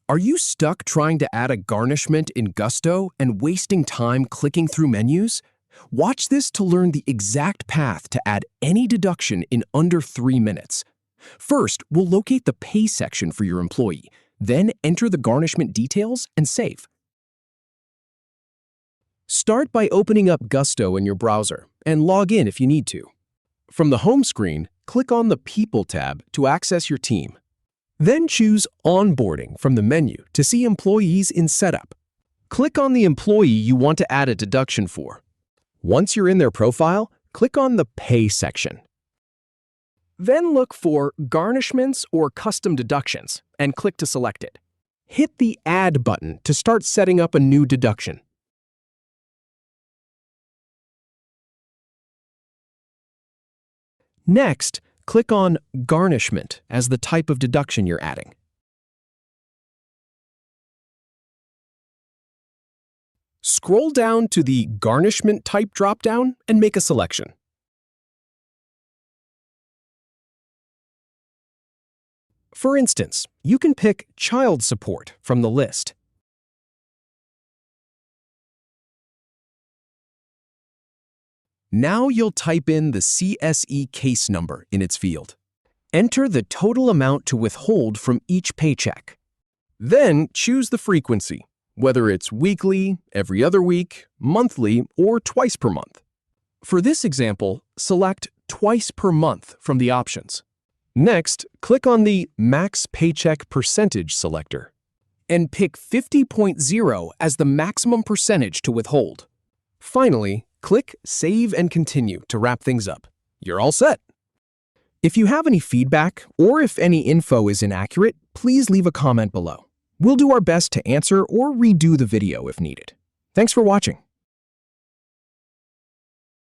Are you stuck trying to add a garnishment in Gusto and wasting time clicking through menus? Watch this to learn the exact path to add any deduction in under 3 minutes. First, we'll locate the Pay section for your employee, then enter the garnishment details and save. Start by opening up Gusto in your browser and log in if you need to. From the home screen, click on the People tab to access your team. Then choose Onboarding from the menu to see employees in Setup. Click on the employee you want to add a deduction for. Once you're in their profile, click on the Pay section. Then look for Garnishments or Custom Deductions and click to select it. Hit the Add button to start setting up a new deduction. Next, click on Garnishment as the type of deduction you're adding. Scroll down to the Garnishment Type dropdown and make a selection. For instance, you can pick Child Support from the list. Now you'll type in the CSE case number in its field. Enter the total amount to withhold from each paycheck. Then choose the frequency, whether it's weekly, every other week, monthly, or twice per month. For this example, select Twice per month from the options. Next, click on the Max Paycheck Percentage selector and pick 50.0 as the maximum percentage to withhold. Finally, click Save and Continue to wrap things up. You're all set. If you have any feedback or if any info is inaccurate, please leave a comment below. We'll do our best to answer or redo the video if needed. Thanks for watching.